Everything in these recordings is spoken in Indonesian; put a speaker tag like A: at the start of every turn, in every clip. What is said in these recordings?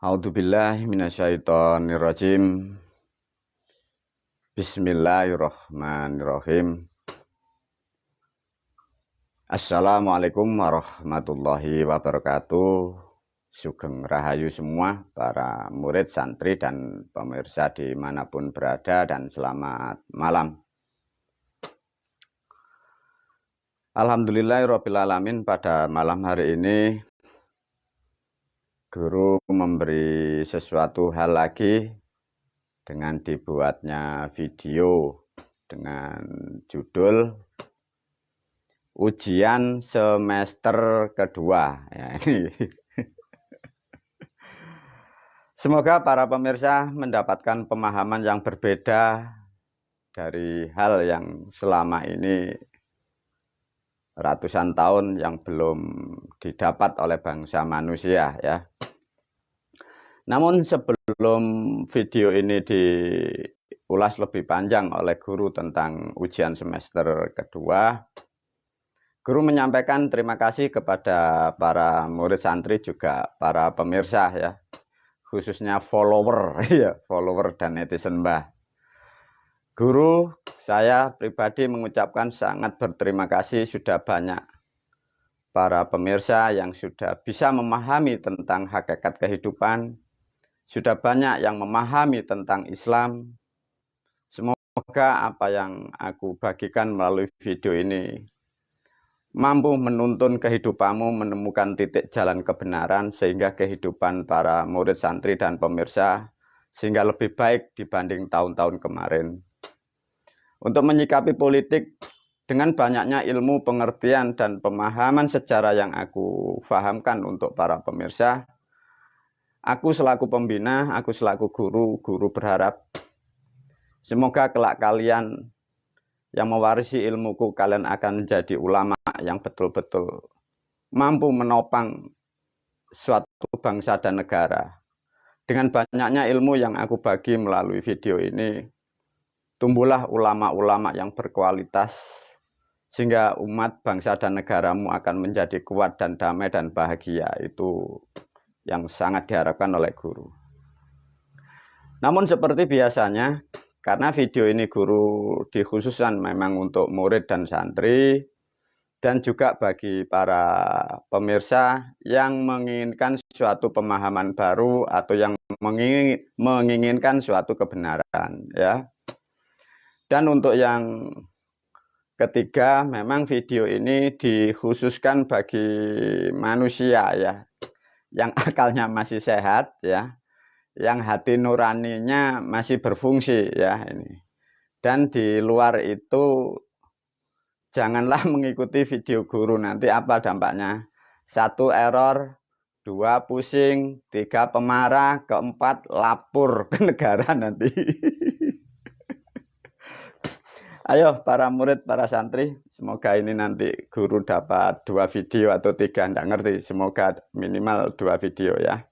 A: A'udzubillahi minasyaitonirrajim. Bismillahirrahmanirrahim. Assalamualaikum warahmatullahi wabarakatuh. Sugeng Rahayu semua para murid, santri, dan pemirsa dimanapun berada, dan selamat malam. Alhamdulillahirrabbilalamin, pada malam hari ini guru memberi sesuatu hal lagi dengan dibuatnya video dengan judul ujian semester kedua. Ya, ini. Semoga para pemirsa mendapatkan pemahaman yang berbeda dari hal yang selama ini ratusan tahun yang belum didapat oleh bangsa manusia, ya. Namun sebelum video ini diulas lebih panjang oleh guru tentang ujian semester kedua, guru menyampaikan terima kasih kepada para murid santri, juga para pemirsa, ya, khususnya follower, ya, follower dan netizen Mbah. Guru, saya pribadi mengucapkan sangat berterima kasih, sudah banyak para pemirsa yang sudah bisa memahami tentang hakikat kehidupan, sudah banyak yang memahami tentang Islam. Semoga apa yang aku bagikan melalui video ini mampu menuntun kehidupanmu menemukan titik jalan kebenaran, sehingga kehidupan para murid santri dan pemirsa sehingga lebih baik dibanding tahun-tahun kemarin. Untuk menyikapi politik dengan banyaknya ilmu, pengertian, dan pemahaman sejarah yang aku fahamkan untuk para pemirsa, aku selaku pembina, aku selaku guru berharap semoga kelak kalian yang mewarisi ilmuku, kalian akan menjadi ulama yang betul-betul mampu menopang suatu bangsa dan negara. Dengan banyaknya ilmu yang aku bagi melalui video ini, tumbuhlah ulama-ulama yang berkualitas, sehingga umat, bangsa, dan negaramu akan menjadi kuat dan damai dan bahagia. Itu yang sangat diharapkan oleh guru. Namun seperti biasanya, karena video ini guru dikhususkan memang untuk murid dan santri, dan juga bagi para pemirsa yang menginginkan suatu pemahaman baru atau yang menginginkan suatu kebenaran, ya. Dan untuk yang ketiga, memang video ini dikhususkan bagi manusia, ya, yang akalnya masih sehat, ya, yang hati nuraninya masih berfungsi, ya, ini. Dan di luar itu janganlah mengikuti video guru, nanti apa dampaknya? 1 error, 2 pusing, 3 pemarah, 4 lapor ke negara nanti. Ayo para murid, para santri, semoga ini nanti guru dapat 2 video atau 3, enggak ngerti, semoga minimal 2 video, ya.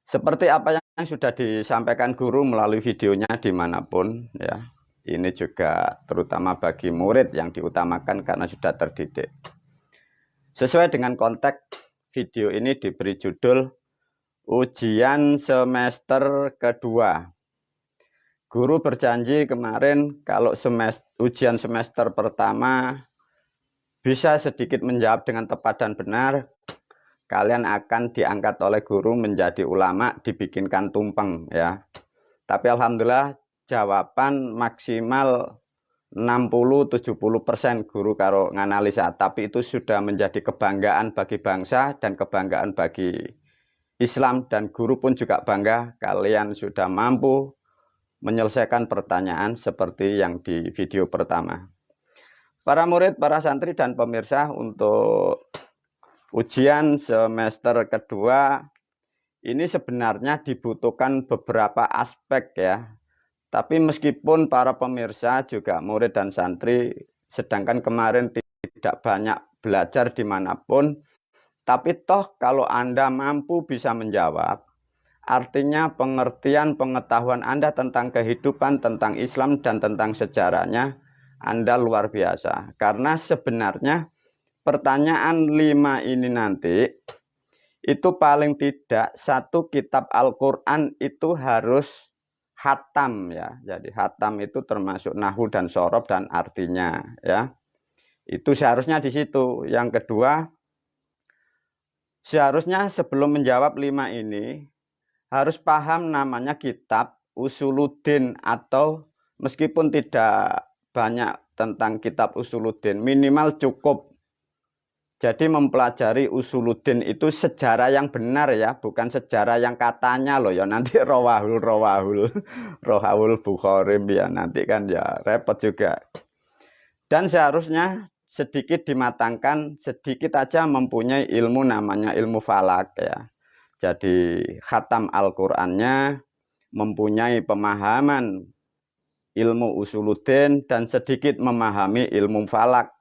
A: Seperti apa yang sudah disampaikan guru melalui videonya dimanapun, ya, ini juga terutama bagi murid yang diutamakan karena sudah terdidik. Sesuai dengan konteks video ini diberi judul ujian semester kedua. Guru berjanji kemarin kalau ujian semester pertama bisa sedikit menjawab dengan tepat dan benar, kalian akan diangkat oleh guru menjadi ulama, dibikinkan tumpeng, ya. Tapi alhamdulillah jawaban maksimal 60-70% guru karo nganalisa, tapi itu sudah menjadi kebanggaan bagi bangsa dan kebanggaan bagi Islam, dan guru pun juga bangga kalian sudah mampu menyelesaikan pertanyaan seperti yang di video pertama. Para murid, para santri, dan pemirsa, untuk ujian semester kedua ini sebenarnya dibutuhkan beberapa aspek, ya. Tapi meskipun para pemirsa juga murid dan santri sedangkan kemarin tidak banyak belajar dimanapun, tapi toh kalau Anda mampu bisa menjawab, artinya pengertian pengetahuan Anda tentang kehidupan, tentang Islam, dan tentang sejarahnya Anda luar biasa. Karena sebenarnya pertanyaan 5 ini nanti, itu paling tidak satu kitab Al-Quran itu harus khatam ya. Jadi khatam itu termasuk nahwu dan shorof dan artinya ya. Itu seharusnya di situ. Yang kedua, seharusnya sebelum menjawab 5 ini harus paham namanya kitab Usuluddin, atau meskipun tidak banyak tentang kitab Usuluddin, minimal cukup. Jadi mempelajari Usuluddin itu sejarah yang benar ya, bukan sejarah yang katanya loh ya, nanti rawahul Bukhari ya, nanti kan ya repot juga. Dan seharusnya sedikit dimatangkan, sedikit aja mempunyai ilmu namanya ilmu falak ya. Jadi khatam Al-Qur'annya, mempunyai pemahaman ilmu Usuluddin dan sedikit memahami ilmu falak.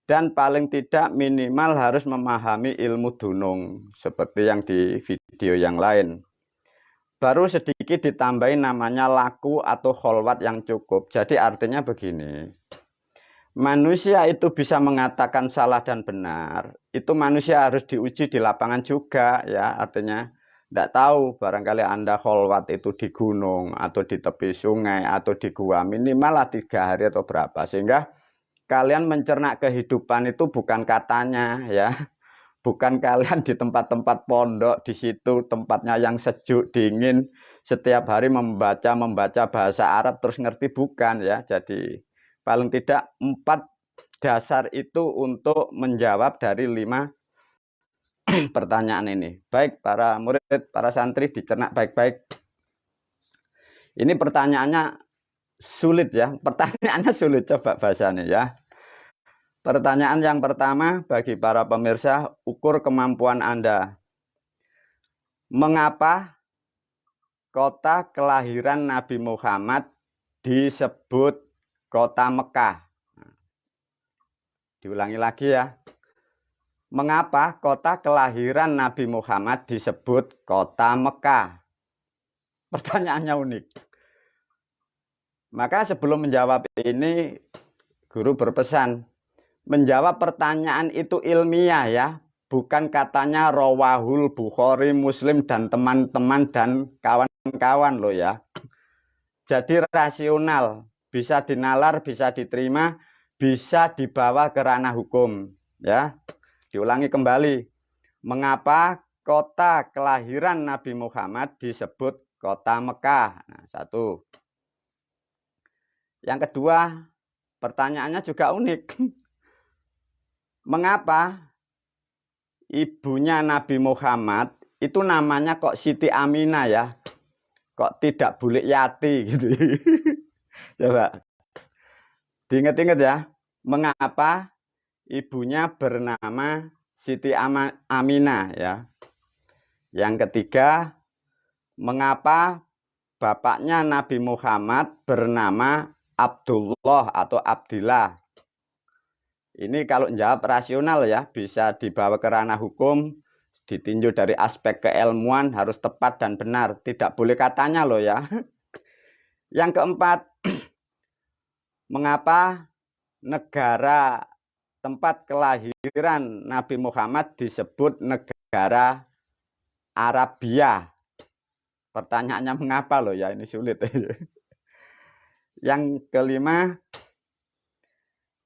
A: Dan paling tidak minimal harus memahami ilmu dunung, seperti yang di video yang lain. Baru sedikit ditambahin namanya laku atau kholwat yang cukup. Jadi artinya begini, manusia itu bisa mengatakan salah dan benar, itu manusia harus diuji di lapangan juga ya. Artinya tidak tahu, barangkali Anda kholwat itu di gunung atau di tepi sungai atau di gua, minimal lah 3 hari atau berapa, sehingga kalian mencerna kehidupan itu bukan katanya ya, bukan kalian di tempat-tempat pondok di situ tempatnya yang sejuk dingin setiap hari membaca bahasa Arab terus ngerti, bukan ya. Jadi paling tidak 4 dasar itu untuk menjawab dari 5 pertanyaan ini. Baik para murid, para santri, dicerna baik-baik. Ini pertanyaannya sulit ya, pertanyaannya sulit, coba bahasanya ya. Pertanyaan yang pertama bagi para pemirsa, ukur kemampuan Anda. Mengapa kota kelahiran Nabi Muhammad disebut kota Mekah? Diulangi lagi ya. Mengapa kota kelahiran Nabi Muhammad disebut kota Mekah? Pertanyaannya unik. Maka sebelum menjawab ini, guru berpesan, menjawab pertanyaan itu ilmiah ya, bukan katanya rawahul Bukhari, Muslim, dan teman-teman dan kawan-kawan loh ya. Jadi rasional, bisa dinalar, bisa diterima, bisa dibawa ke ranah hukum ya. Diulangi kembali, mengapa kota kelahiran Nabi Muhammad disebut kota Mekah? Nah, 1. Yang kedua, pertanyaannya juga unik. Mengapa ibunya Nabi Muhammad itu namanya kok Siti Aminah ya? Kok tidak Bulik Yati gitu. Coba diingat-ingat ya. Mengapa ibunya bernama Siti Aminah ya? Yang ketiga, mengapa bapaknya Nabi Muhammad bernama Abdullah atau Abdillah? Ini kalau jawab rasional ya, bisa dibawa ke ranah hukum, ditinjau dari aspek keilmuan, harus tepat dan benar, tidak boleh katanya loh ya. Yang keempat, mengapa negara tempat kelahiran Nabi Muhammad disebut negara Arabia? Pertanyaannya mengapa loh ya, ini sulit. Yang kelima,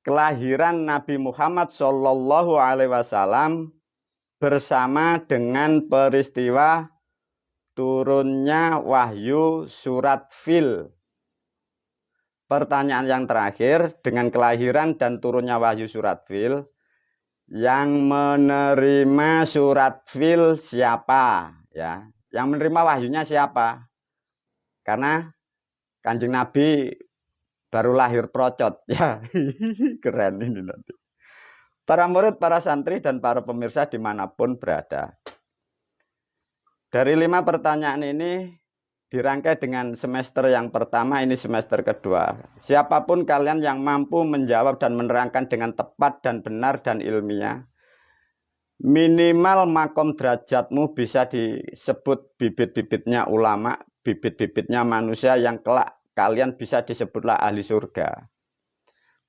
A: kelahiran Nabi Muhammad Shallallahu Alaihi Wasallam bersama dengan peristiwa turunnya wahyu surat Fil. Pertanyaan yang terakhir, dengan kelahiran dan turunnya wahyu surat Fil, yang menerima surat Fil siapa ya? Yang menerima wahyunya siapa? Karena Kanjeng Nabi baru lahir procot ya. Keren ini nanti. Para murid, para santri, dan para pemirsa dimanapun berada, dari 5 pertanyaan ini dirangkai dengan semester yang pertama, ini semester kedua. Siapapun kalian yang mampu menjawab dan menerangkan dengan tepat dan benar dan ilmiah, minimal makom derajatmu bisa disebut bibit-bibitnya ulama, bibit-bibitnya manusia yang kelak kalian bisa disebutlah ahli surga.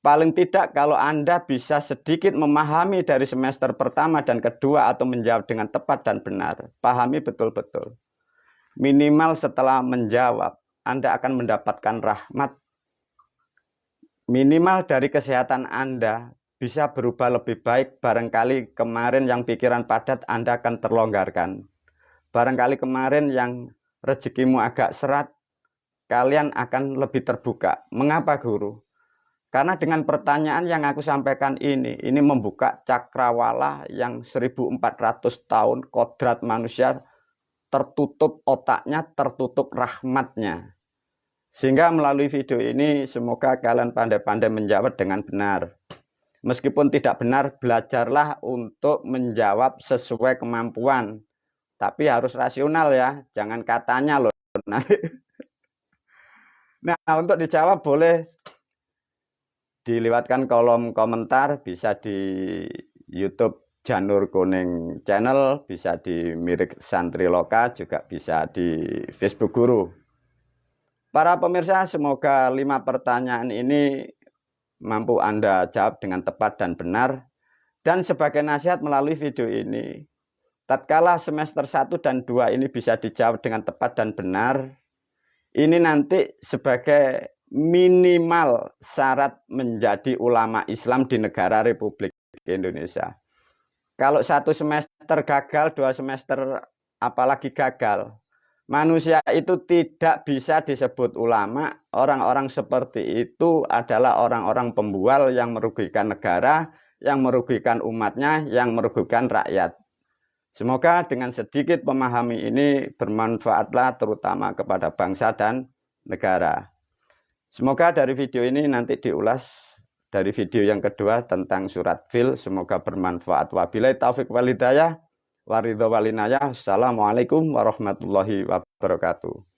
A: Paling tidak kalau Anda bisa sedikit memahami dari semester pertama dan kedua atau menjawab dengan tepat dan benar, pahami betul-betul. Minimal setelah menjawab, Anda akan mendapatkan rahmat. Minimal dari kesehatan Anda bisa berubah lebih baik. Barangkali kemarin yang pikiran padat Anda akan terlonggarkan. Barangkali kemarin yang rezekimu agak serat, kalian akan lebih terbuka. Mengapa guru? Karena dengan pertanyaan yang aku sampaikan ini membuka cakrawala yang 1400 tahun kodrat manusia tertutup otaknya, tertutup rahmatnya. Sehingga melalui video ini semoga kalian pandai-pandai menjawab dengan benar. Meskipun tidak benar, belajarlah untuk menjawab sesuai kemampuan. Tapi harus rasional ya, jangan katanya loh. Nah, untuk dijawab boleh dilewatkan kolom komentar, bisa di YouTube Janur Kuning Channel, bisa di Mirik Santri Loka, juga bisa di Facebook Guru. Para pemirsa, semoga 5 pertanyaan ini mampu Anda jawab dengan tepat dan benar. Dan sebagai nasihat melalui video ini, tatkala semester 1 dan 2 ini bisa dijawab dengan tepat dan benar, ini nanti sebagai minimal syarat menjadi ulama Islam di negara Republik Indonesia. Kalau 1 semester gagal, 2 semester apalagi gagal, manusia itu tidak bisa disebut ulama. Orang-orang seperti itu adalah orang-orang pembual yang merugikan negara, yang merugikan umatnya, yang merugikan rakyat. Semoga dengan sedikit memahami ini bermanfaatlah terutama kepada bangsa dan negara. Semoga dari video ini nanti diulas dari video yang kedua tentang surat Fil. Semoga bermanfaat. Wabillahi taufiq wal hidayah. Waridho walinayah. Assalamualaikum warahmatullahi wabarakatuh.